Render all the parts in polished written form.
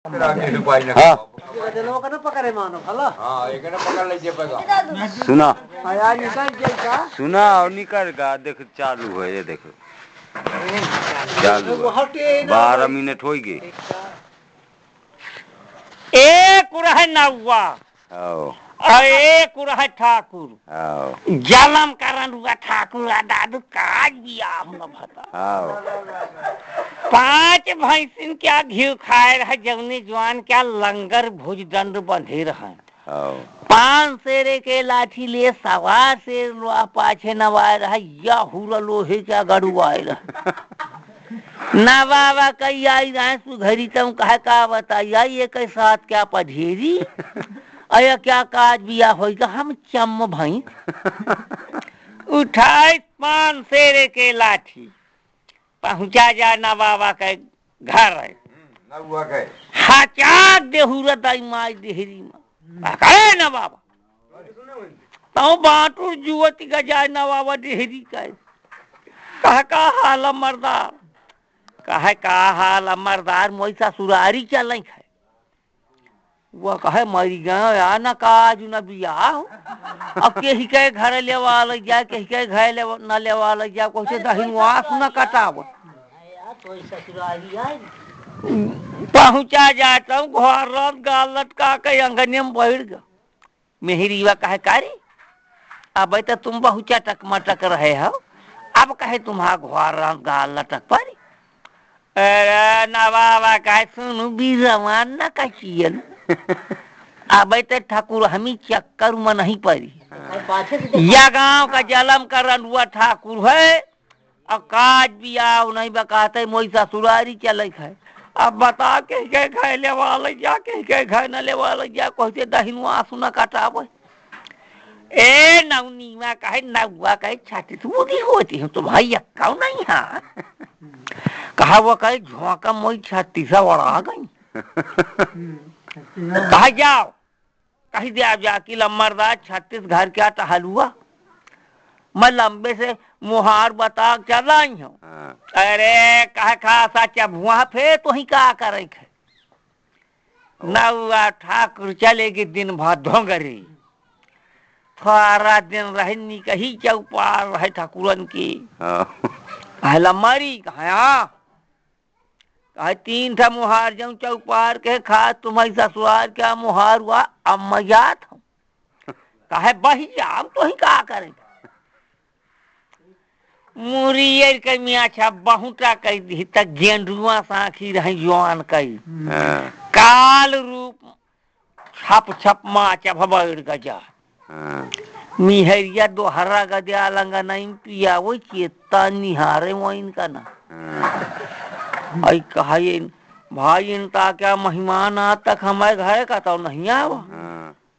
हाँ सुना सुना और निकल का देख चालू है ये देखो चालू 12 मिनट हो गए एक रहे नौवा और एक रहे ठाकुर जलम करन हुआ ठाकुर दादू काज बियाह न भता 5 भैंसिन क्या घी खाए रहे जवनी जवान क्या लंगर भुज दंड बंधे रहे 5 शेरे के लाठी ले सवार से पाछे नवाए रहा या हुरा लोहे क्या गड़ुआए रहा ना बाबा कई आई रहे सुधरी तुम कहे का बताइए ये के साथ क्या पढ़ेरी अया क्या काज बिया होगा हम चम भाई उठाए 5 शेरे के लाठी पहुंचा जा ना बाबा के घर है हाचाक देहुरा दाई माई देहरी में कहे ना बाबा तो बाटुर जुवती गजाय ना बाबा देहरी कहे का हाल मर्दार कहे का हाल मर्दार मोई ससुरारी चल है वो कहे मरी गए या न काज न बियाह अब के ही के घर लेवा लग जा के के घर ले न लेवा लग जा कोसे दहिनवास न कटाव पहुंचा जाता हूँ घर रात गालत का के अंगने में बैठ गया मेहरीवा कहे कारी अब तो तुम बहुत चटक मटक रहे हो अब कहे तुम्हारा घर रात गाल लटक पारी अरे ना बाबा कहे सुनू बीरवान न कचियन अब तो ठाकुर हमी चक्कर में नहीं पड़ी या गांव का जलम करन हुआ ठाकुर है और काज बियाह नहीं बकाते मोई ससुरारी चल है अब बता के घर ले वाले जा के घर न ले वाले जा कहते दहिनवा सुना कटावे ए नवनी में कहे नौवा कहे छाती मुदी होती हूँ तो भाई अक्काऊ नहीं है कहा वो कहे झोंका मोई छाती से उड़ा गई कहा जाओ कही दे आप जाके लम्बरदार 36 घर क्या टहलुआ मैं लंबे से मुहार बता चला ही हूँ अरे कहे खासा चबुआ फे तो ही क्या करे नौवा ठाकुर चलेगी दिन भर धोंगरी सारा दिन रहनी कही चौपार रहे ठाकुरन की लम्बरी कहा 3 था मुहार जाऊं चौपार के खा तुम्हारी ससुराल क्या मुहार हुआ अब मैं जात हूँ कहे बही जाम तो ही क्या करेगा मुरियर के मियाँ छा बहुटा कह दी तक गेंडुआ साखी रही जवान कही काल रूप छप छप माच भबड़ गजा मिहरिया दोहरा गजा लंगा नहीं पिया वो चेता निहारे वो इनका ना आई कहा भाई इनता क्या मेहमान आ तक हमारे घर का तो नहीं आवा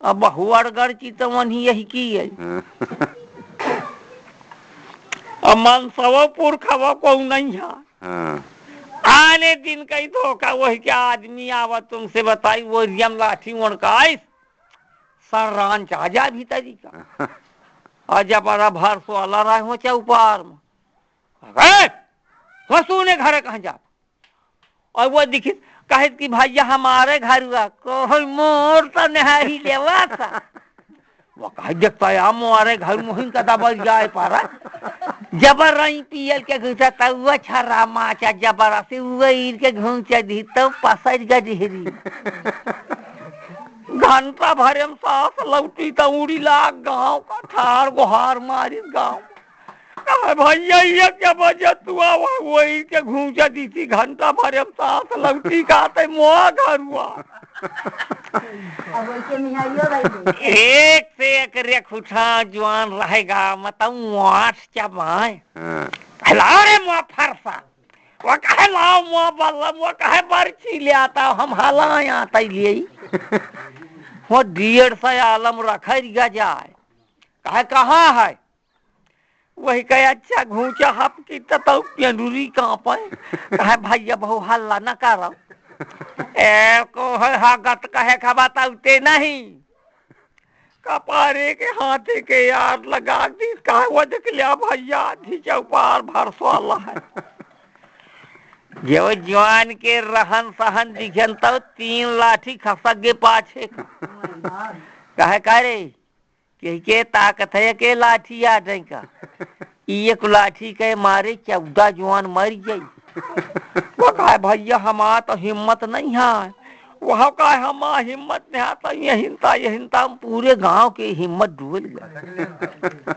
अब बहुअड़ गढ़ की तो मन ही यही की है अब मन सवपुर खवा को नहीं है आने दिन कई धोखा वही क्या आदमी आवा तुमसे बताई वो रियम लाठी उनका सर रान चाजा भी तरीका आज बड़ा भर सो अला रहा हो चौपार में वसू ने घर कहाँ जा और वो दिखी कहे कि भैया हमारे घर हुआ कोई मोर तो नहीं लेवा था वो कहे देखता है हमारे घर मुहिम का दबल जाए पारा जबर रही पियल के घुसा तब वो छरा माचा जबर से वही के घूंचा दी तो पसज गजहरी घंटा भरे में सांस लौटी तो उड़ी लाग गाँव का ठार गुहार मारी गाँव भैया ये क्या बजे तू वही के घूंचा दी थी घंटा भरे में सांस लौटी खाते मुआ घर हुआ एक से एक रेख उठा जवान रहेगा मतलब 8 चबाए लाओ रे मुआ फरसा वो कहे लाओ मुआ बल्लम वो कहे बर्ची ले आता हम हलाए आता लिए वो 1.5 आलम रखा जाए कहे कहाँ है वही कहे अच्छा घूचा हप की तो पेंडुरी कहाँ पाए कहे भैया बहु हल्ला न करो को है हागत कहे खबाते नहीं कपारे के हाथे के यार लगा दी कहे वो देख लिया भैया धी चौपार भरसो है जो जवान के रहन सहन दिखन तो 3 लाठी खसक गे पाछे कहे करे के ताकत है के लाठी आ जाए का एक लाठी के मारे 14 जवान मर गई। वो कहे भैया हमारा तो हिम्मत नहीं है। वह कहे हमारा हिम्मत नहीं है तो यहिंता पूरे गांव के हिम्मत डूल गए।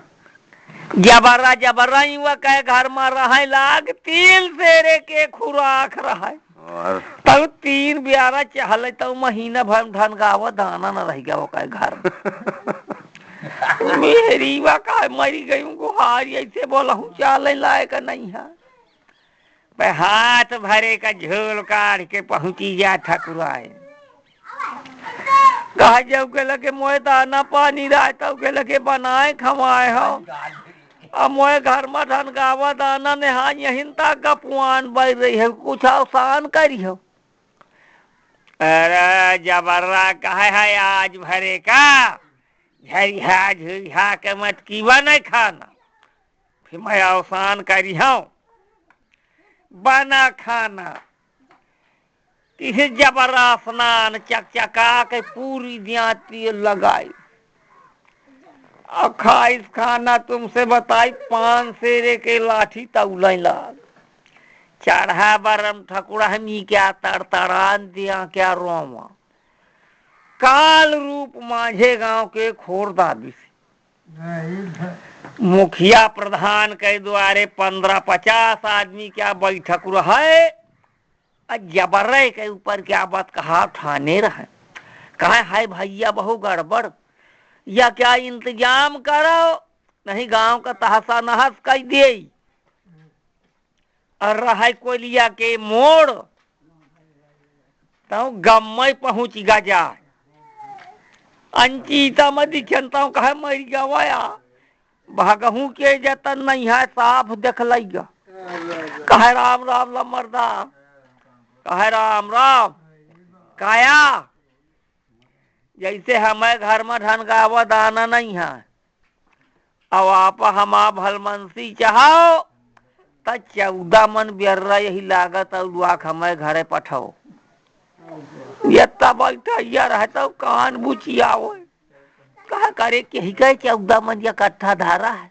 जबर्रा युवा कहे घर में रहे लाग 3 शेरे के खुराक रहे तब 3 ब्यारा चहल तो महीना भर धन गावा दाना न रह गया। वो कहे घर मेरी वा कहे मरी गई गुहार ऐसे बोला हूँ चाले लायक नहीं है। हाथ भरे का झोल काढ़ के पहुंची जा ठकुराए कहा जब के लगे मोए दाना पानी रहा तब के लगे बनाए खवाए हो अब मोए घर में धन गावा दाना नेहा यहिंता का पुआन बज रही है कुछ आसान करी हो। अरे जबर्रा कहे है आज भरे का झरिया झुरिया के मत कीवा नहीं खाना फिर मैं आसान करी हूँ बना खाना किसी जबर्रा स्नान चकचका के पूरी दियाती लगाई खाइस खाना तुमसे बताई 5 शेरे के लाठी तौलाई लाग चढ़ा बरम ठकुरा हमी क्या तड़तड़ान दिया क्या रोमा काल रूप माझे गांव के खोरदादी से मुखिया प्रधान के द्वारे 15-50 आदमी क्या बैठक रहे जबर्रे के ऊपर क्या बात कहा ठाने रहे कहा है भैया बहु गड़बड़ या क्या इंतजाम करो नहीं गांव का तहसा नहस कर दे और रहा कोलिया के मोड़ तो गम्मई पहुंच गा जा अंचिता में दिखनता कहे मर गवाया भागहू के जतन नहीं है साफ देख लेगा कहे राम राम मर्दा कहे राम राम काया जैसे हमें घर में धन गावा दाना नहीं है अब आप हमा भलमंसी चाहो तो 14 मन बेर्रा यही लागत और दुआख हमें घरे पठाओ ये बैठा रहता हूँ कान बुचिया कहा करे कही कहे 14 मन या कट्ठा धारा है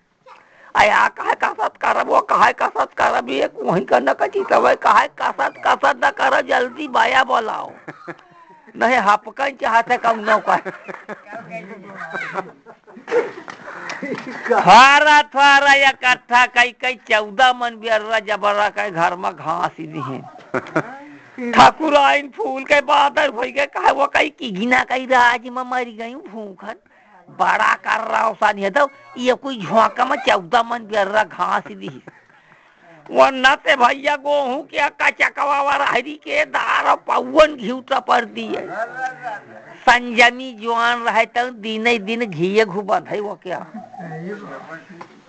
आया कहे कसत करब वो कहे कसत करब एक वही का न कची तब कहे कसत न कर जल्दी बाया बोलाओ नहीं हपकन चाहते कम न थोड़ा या कट्ठा कई 14 मन बेर्रा जबर्रा के घर में घास ही ठाकुर आइन फूल के बादल हो गए कहे वो कई की गिना कई राज में मरी गई भूखन बड़ा कर रहा उसान है तो ये कोई झोंका में 14 मन बेर्रा घास दी वरना ते भैया गोहूं क्या कचकवा हरी के दार पवन घिउटा पर दिए संजमी जवान रहे तो दिन दिन घिए घुबत है वो क्या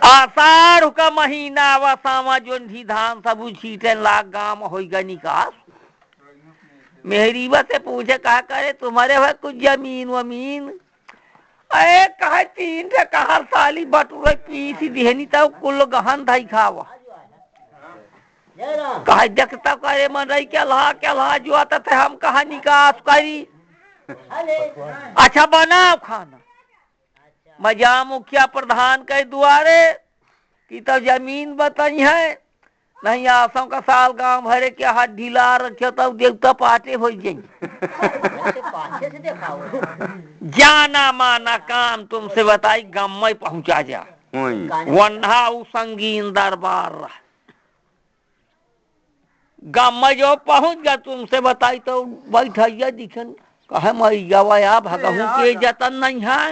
आषाढ़ का महीना व सामा जोंधी धान सब छीटे लाग गांव होगा निकास मेहरीबा से पूछे कहा करे तुम्हारे भाई कुछ जमीन वमीन अरे कहे 3 कहा साली बटुरे पीसी दिहनी तब कुल गहन धाई खावा कहे देखता करे मन रही क्या लहा जो आता थे हम कहा निकास करी अच्छा बनाओ खाना मजा मुखिया प्रधान के द्वारे कि तो जमीन बताई है नहीं आसों का साल गांव भरे के हाथ ढीला रखे तो देवता पाटे हो जाएंगे जाना माना काम तुमसे बताई गम्मई पहुंचा जा वन्हा संगीन दरबार रहा गम्मई जो पहुंच गया तुमसे बताई तो बैठैया दिखन कहे मरी गवाया भगहू के जतन नहीं है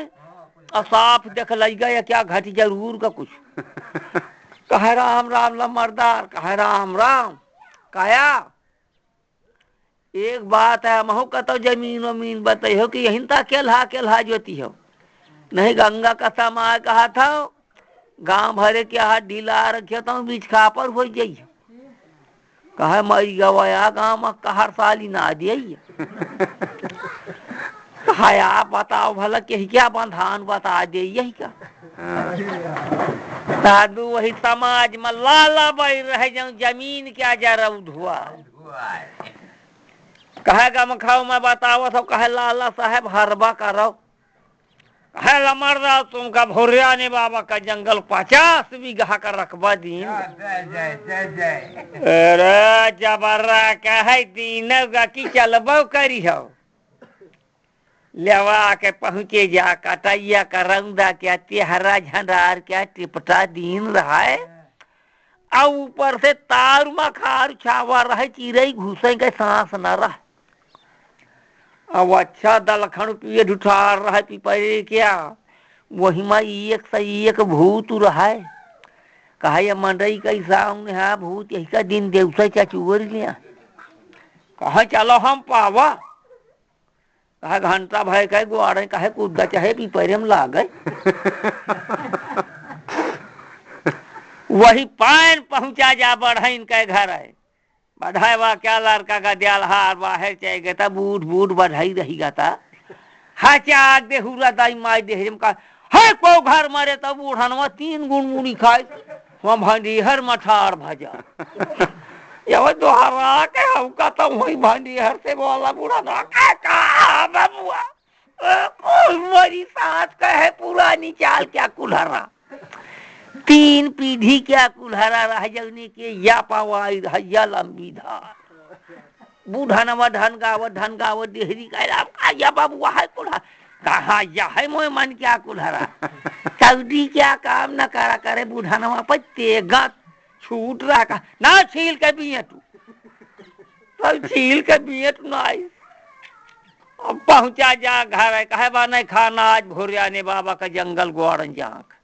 और साफ देख लेगा या क्या घट जरूर का कुछ कहे राम राम मर्दार कहे राम राम काया एक बात है महू का तो जमीन वमीन बताई हो कि यही केल्हा जोती हो नहीं गंगा का समय कहा था गांव भरे के हाथ ढीला रखे तो बीच खा पर हो जाइए कहे मरी गवाया गांव में कहर साली ना दिए कहा आप बताओ भला कि क्या बंधान बता दे यही का साधु वही समाज में लाला बाई रह जाऊं जमीन क्या जरा धुआ कहेगा मखाओ मैं बताओ तो कहे लाला साहब हरबा करो कहे लमर रहा तुमका भोरिया ने बाबा का जंगल 50 बीघा का रकबा दीन अरे जबरा कहे दीन की चलबो करी हो लेवा के पहुंचे जा कटैया का रंगदा क्या तेहरा झंडार क्या टिपटा दीन रहा है और ऊपर से तार मखार छावा रहे चिड़ई घुसे के सांस न रहा अब अच्छा दलखण पिए ढुठार रहा पिपरे क्या वही में एक से एक भूत रहा है कहा ये मंडई कैसा हाँ भूत यही का दिन देवसा चचुअर लिया कहा चलो हम पावा कहा घंटा भय कहे गुआड़े कहे कूदा चाहे पिपरे में ला गए वही पान पहुंचा जा बढ़े इनके घर है बढ़ाए वा क्या लड़का का दयाल हार बाहर चाहे गया बूढ़ बूढ़ बढ़ाई रही गता हा चाह दे हुरा दाई माई दे हम का है को घर मारे तब बूढ़ा 3 गुण मुनी खाए वहां भांडी हर मठार भजा ये दोहरा के हम का तो वही भांडी हर से बोला बूढ़ा ना का बाबूआ मेरी साथ का है पुरानी चाल क्या कुल्हरा 3 पीढ़ी क्या कुल्हरा रह जगने के या पावाई या लंबी धार बूढ़ा नवा धन गावत देहरी का या बाबू है कुल्हा कहा या है मोय मन क्या कुल्हरा सऊदी क्या काम न करा करे बूढ़ा नवा पत्ते गत छूट रहा का ना छील के बिये तू तो छील के बिये तू ना अब पहुंचा जा घर है कहे बा नहीं खाना आज भोरिया ने बाबा का जंगल गोड़न जाक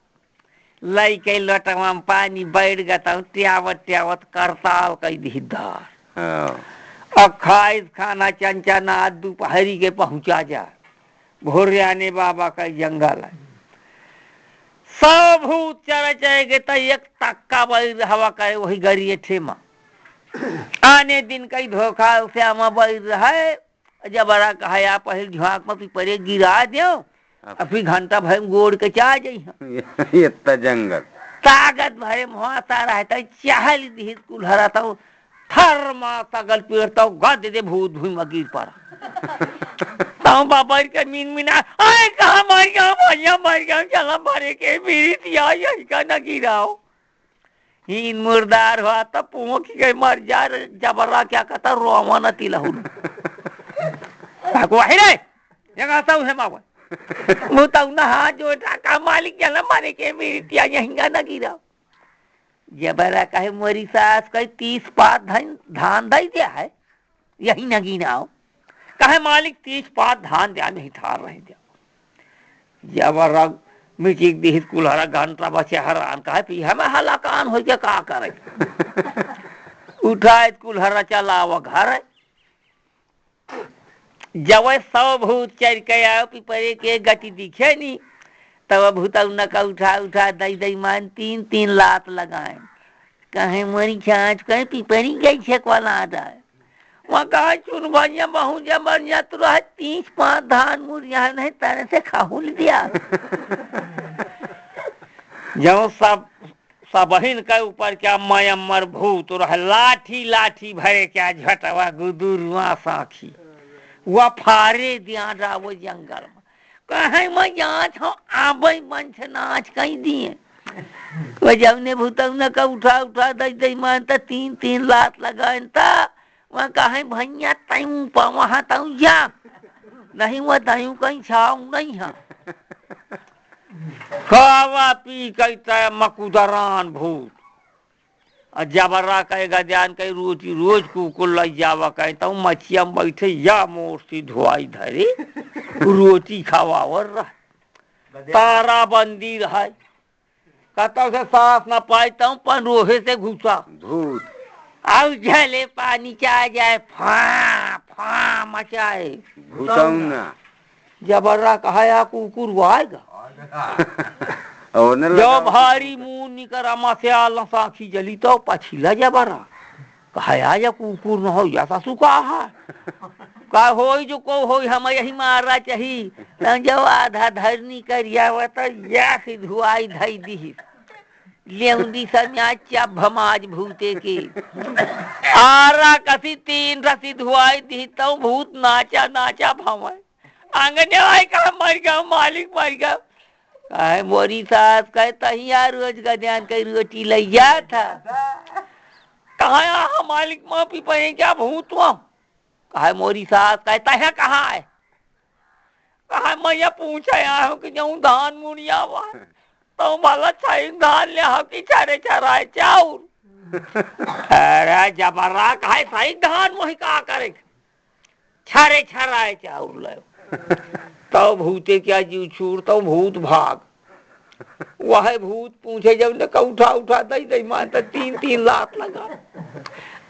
लई के लोटवा में पानी बैठ गता ट्यावत करताल कई धीधार अखाइस खाना चंचना दोपहरी के पहुंचा जा भोरिया ने बाबा का जंगल है सब भूत चढ़ जाएगे तो एक तक्का बैर हवा करे वही गरिए ठेमा आने दिन कई धोखा श्यामा बैर है जब बड़ा कहा पहले झाँक में पिपरे गिरा दो अभी घंटा भर गोड़ के चाह जाइए इतना जंगल ताकत भरे मुहासा रहता चाहल दी कुल्हरा तो थर मा सगल पेड़ तो गद दे भूत भूमि गिर पड़ा तो बाबा के मीन मीना आए कहाँ मर गया चला मारे के मेरी दिया यही का न गिराओ हीन मुर्दार हुआ तो पुओं की गई मर जा जबरा क्या कहता रोमा न तिलहु वही रे जगह सब है मावा वो तो ना हाथ जोड़ा का मालिक चला मारे के मेरी दिया यही का न गिराओ जबरा कहे मोरी सास कहीं 30 पात धान दे दिया है यही न गिनाओ कहे मालिक 30 पात धान दिया नहीं ठार रहे दिया जबरा मिट्टी दी कुल्हरा घंटा बचे हरान कहे पी हमें हलाकान हो के का करे उठाए कुल्हरा चलावा घर है जब 100 भूत चढ़ के आओ पिपरे के गति दिखे नहीं तब भूतौना का उठा दई मान 3 लात लगाए कहे मरी छाछ कहे पिपरी गई छे वाला आता है वहाँ कहा चुन भैया बहु जब बढ़िया तो 30-5 धान मुरिया नहीं तरह से खाहुल दिया जब सब बहिन के ऊपर क्या मयमर भूत रह लाठी भरे क्या झटवा गुदुरुआ साखी वह फारे दिया रहा वो जंगल में कहे मैं यहाँ छो आबई मंच नाच कहीं दिए वो जब ने भूतौना का उठा दई मानता 3 लात लगाए था वहाँ कहे भैया तयू पा वहाँ तयू जा नहीं वह तयू कहीं छाऊ नहीं है खावा पी कहता मकुदरान भूत और जबरा कहेगा ध्यान कहीं रोटी रोज कुकुल लग जावा कहता हूँ मछिया में बैठे या मोर सी धोआई धरे रोटी खावावर रहा तारा बंदी रहा कहता से सांस न पाता हूँ पर रोहे से घुसा भूत अब झले पानी चाह जाए फा मचाए भूतौना जबरा कहा कुकुर वो आएगा जो भारी मुंह निकर मस्याल साखी जली तो पछिला जबरा कहा या कुकुर न हो या सासू का हो जो को हो हम यही मारा चाहिए जो आधा धरनी करिया तो या धुआई धई दी लेउंदी सन्याच्या भमाज भूते के आरा कसी तीन रसी धुआई दी तो भूत नाचा नाचा भमाए आंगन आए कहा मर गया मालिक मर गया कहे मोरी सास कहे तहिया रोज गद्यान कई रोटी लिया था कहा यहाँ मालिक माँ पी पे क्या भूत हुआ कहे मोरी सास कहे तह कहाँ है कहा मैं ये पूछा आया हूँ कि जाऊँ धान मुड़िया हुआ तो भला छाई धान ले हो कि चारे चराए चाउर अरे जबरा कहे सही धान वही का करे छारे छराए चाउर ले तो भूते क्या जीव छूर तो भूत भाग वह भूत पूछे जब न उठा उठा दई मानता 3-3 लाख लगा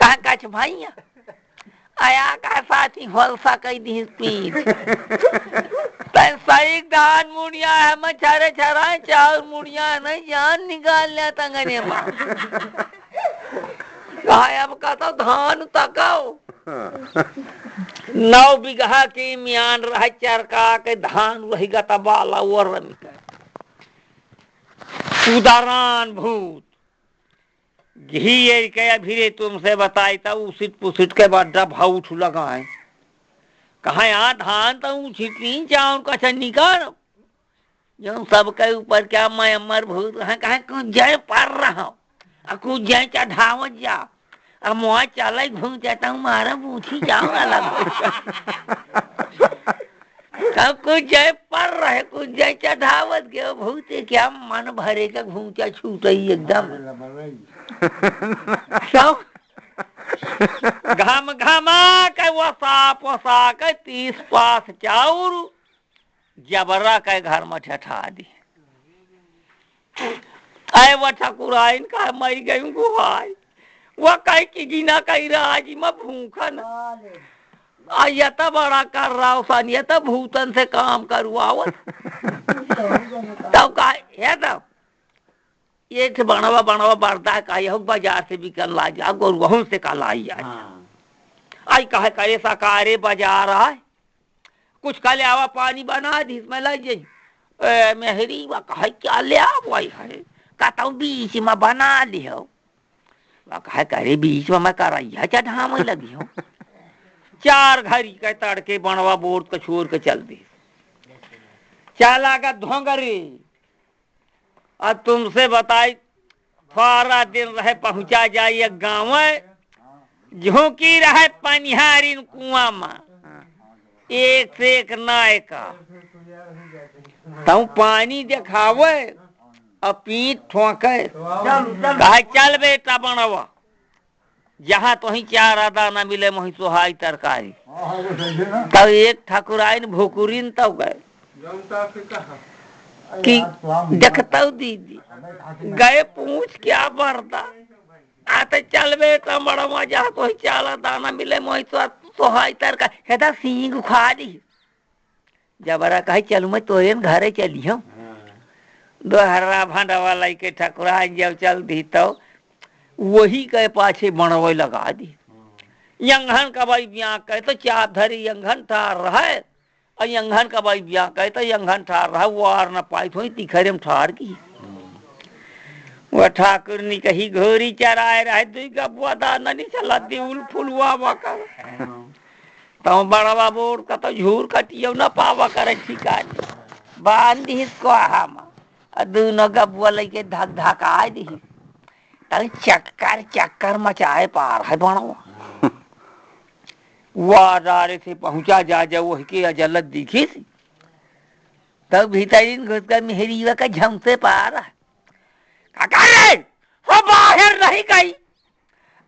कहा कछ भैया आया का साथी होलसा कई दी पीठ तन सही धान मुड़िया है मैं छारे छराए चाउर मुड़िया नहीं जान निकाल लिया तंगने में कहा अब कहता धान तकाओ 9 बीघा की मियान रह चरका के धान रहेगा तबाला और उदाहरण भूत घी के अभी तुमसे बताई था उसिट पुसिट के बड्डा भाव उठ लगाए कहा यहाँ धान तो छिटनी चाउन का निकाल जो सबके ऊपर क्या मैं अमर भूत कहा कुछ जय पड़ रहा हूँ कुछ जय चढ़ावत जा अब मुआ चल घूम जाता हूँ मारा पूछी जाऊँ अलग कुछ जय पड़ रहे कुछ जय चढ़ावत गए भूत क्या मन भरे का घूमचा छूट एकदम घम घमा के वसा के 30 पास चाउर जबरा के घर में ठठा दी आए वो ठकुराइन का मर गई गुहाई वह कह की गिना कही राजी में भूखा न आयता बड़ा कर रहा उसान ये तो भूतन से काम करवावत तब का है तब ये बनवा बढ़ता का यह बाजार से भी कर ला जा गोर वहू से का लाई आई कहे करे सकारे बाजार आए कुछ का ले आवा पानी बना दी इसमें लाई जाई मेहरी वह कहे क्या ले आवई है कहता हूँ बीच में बना लियो वह कहे करे बीच में मैं करैया चढ़ा में लगी हूँ 4 घड़ी के तड़के बनवा बोर्ड को छोड़ के चल दी चला का धोंगरी और तुमसे बताई सारा दिन रहे पहुंचा जाइए गाँव झोंकी रहे पनिहारिन कुआं में एक से एक नाय का तू पानी दिखावे और पीठ ठोके कहे चल बेटा बनवा जहाँ तो ही 4 आदा न मिले वही सोहाई तरकारी तब एक ठाकुराइन भोकुरीन तब गए कि देखता दीदी गए पूछ क्या बढ़ता आते चल बेटा बड़ा जहाँ तो ही 4 आदा न मिले वही सोहाई तरकारी हेदा सींग खा दी जबरा कहे चलू मैं तो घरे चली हूँ दोहरा भंडवा लाई के ठकुराइन जब चल दी तो वही के पाछे बनवे लगा दी यंघन का भाई ब्याह कहे तो चाप धरी यंघन ठार रहा है और यंघन का भाई ब्याह कहे तो यंघन ठार रहा वो आर न पाई थोड़ी तिखरे में ठार की वो ठाकुर ने कही घोरी चराए रहे दुई गबुआ दाना नहीं चला दिउल फुलवा कर तो बड़वा बोर का तो झूर कटियो न पावा करे ठिकाने बांध इसको हम दोनों गबुआ लेके धक धका दी चक्कर मचाए पार है बनवा वारे से पहुंचा जा वही के अजलत दिखी थी तब भीतरीन घुस कर मेहरी का झमसे पार है वो बाहर नहीं गई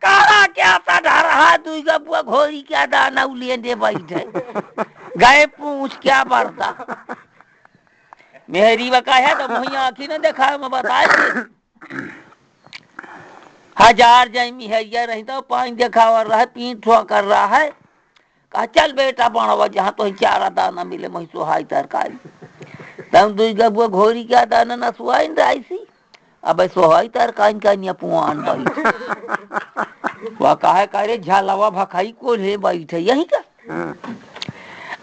कहा क्या चढ़ा रहा दुई गबुआ घोरी क्या दाना उलिए दे बैठे गए पूछ क्या बढ़ता मेहरी का है तो वही आँखी ने देखा मैं बताए 1000 जमी है ये रही तो पानी देखा रहा है पीठ कर रहा है कहा चल बेटा बनवा जहाँ तो 4 दाना मिले वही सोहाई तरकारी तब दुई गबुआ घोरी क्या दाना न सुहाई राइसी अब सोहाई तरकारी का निया पुआन बैठ वह कहे करे झालवा भखाई को ले बैठे यही का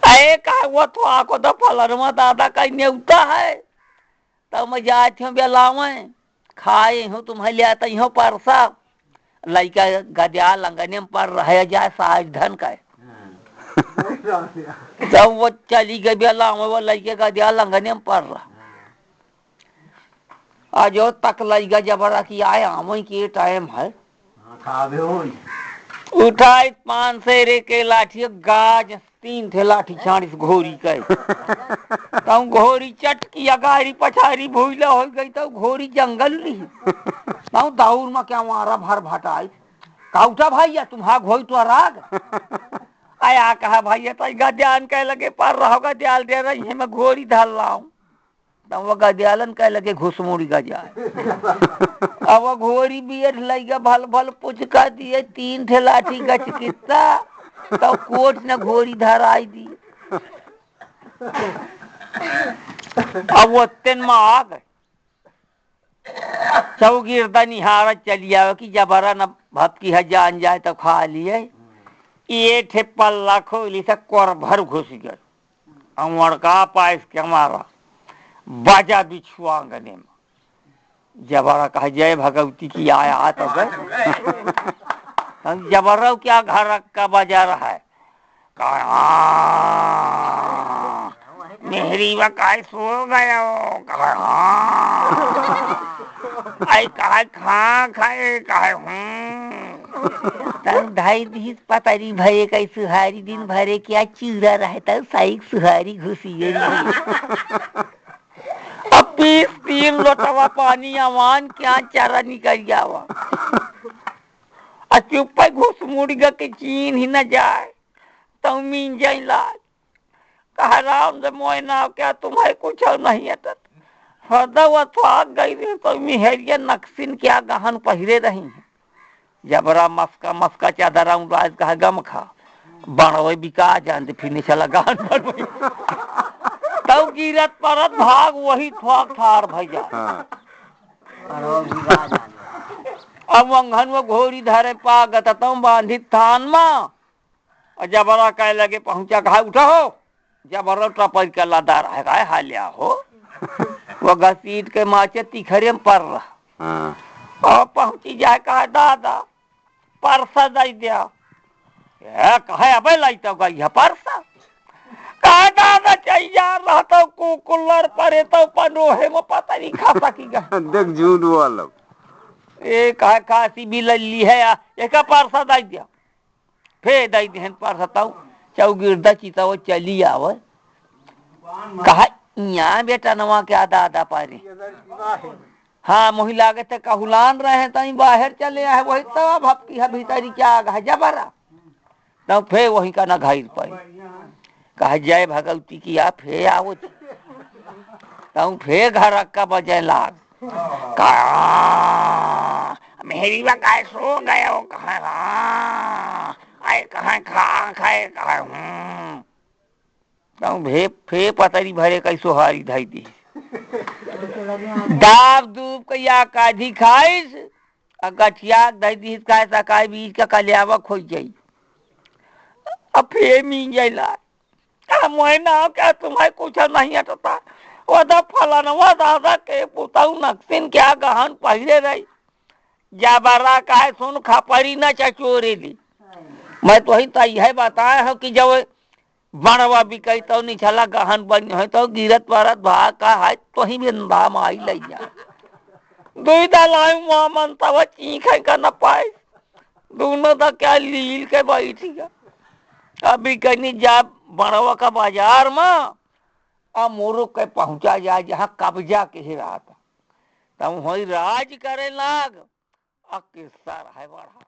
अरे कहा वो तो आको तो फलरमा दादा का न्योता है तब मैं जाती हूँ बेलावे खाए हूँ तुम्हें ले आता हूँ परसा लड़का गदिया लंगने में पर रह जाए साज धन का जब वो चली गई बेला वो लड़के गदिया लंगने में पर रहा आज तक लड़का जबरा की आए आम के टाइम है उठाई 5 शेरे के लाठी गाज 3 थे लाठी छाड़ीस घोड़ी के तब घोड़ी चटकी गाड़ी पछाड़ी भूला हो गई तो घोड़ी जंगल रही तब दाऊर में क्या मारा भर भटाई काउटा भैया तुम्हारा घोई तो राग आया कहा भैया तो गद्यान कह लगे पर रहो गद्याल दे रही है मैं घोड़ी धर लाऊं तब वो गद्यालन कह लगे घुसमुड़ी गजा अब वो घोड़ी बियठ लगा भल भल पुछ कर दिए 3 थे लाठी गच कितना तो कोट ने घोड़ी धर आई दी अब वो तेन में आ गए चौगिरदा निहारा चली आवे कि जबरा न भक्की है जान जाए तो खा लिए ये ठे पल्ला खोली से कोर भर घुस गए अमड़का पाइस के हमारा बाजा बिछुआ आंगने में जबरा कहा जय भगवती की आया तो गए जबरा क्या घर का बाजा रहा है कहा मेहरी व काय सो गया आई कहा खा खाए कहा तब 2.5 पतरी भरे कई सुहारी दिन भरे क्या चूरा रहता साइक सुहारी घुसी अब 3 लोटवा पानी अमान क्या चारा निकल जावा चुप घुस मुड़गा के चीन ही न जाए तो मीन जाए लाज कहा राम से मोयना क्या तुम्हें कुछ नहीं आता हृदय थक गई रे तो मिहरिया नक्सिन क्या गहन पहिरे रही है जबरा मस्का मस्का चादर राज कहा गम खा बड़वे बिका जानते फिर चला गहन बनवे तब गिरत परत भाग वही थक ठार भैया अब अंगन में घोड़ी धरे पागत तुम बांधित थान में जबरा कह लगे पहुंचा कहा उठा हो जबरा टपक के लदा रहा है हालिया हो वो घसीट के माचे तिखरे में पड़ रहा और पहुंची जाए कहा दादा परसा दे दिया कहे अब लाइता गई परसा कहा दादा चाहिए रहा तो कुकुलर परे तो पनोहे में पता नहीं खा सकीगा देख झूठ वाला ए कहा काशी भी लल्ली है एक परसा दे दिया फिर दे दिहन परसा तो चौगिरदा चिता वो चली आवे कहा यहाँ बेटा नवा क्या दादा पारे हाँ मोही लागत है कहुलान रहे तो बाहर चले आए वही तो भक्ति है भीतरी क्या है जबरा तो फिर वही का ना घायल पाई कहा जय भगवती की आप फिर आओ तो फिर घर का बजे लाग कहा मेरी बकाय सो गया वो कहा आए कहा खा खाए कहा तो फे पतरी भरे कई सोहारी धाई दी दाब दूब कैया काधी खाइस गठिया दही दी खाए सकाई बीज का कलियावा खोई जाई अब फे मीन जाइला मोहना क्या तुम्हें कुछ नहीं हटता वो तो फलानवा दादा के पुताऊ नक्सिन क्या गहन पहिरे रही जाबरा का सुन खपड़ी न चचोरे दी मैं तो ही यह बताया हूँ कि जब बड़वा बिकई तो निचला गहन बन है तो गिरत परत भाग का है तो ही में दाम आई लैया दुईदा लाऊ मां मन तब चीख का न पाए दोनों तो क्या लील के बैठी गया अभी कहीं जा बड़वा का बाजार में अब मुरुक के पहुंचा जाए जहाँ कब्जा के रहा था तब वही राज करे लाग किस्सा है बड़ा।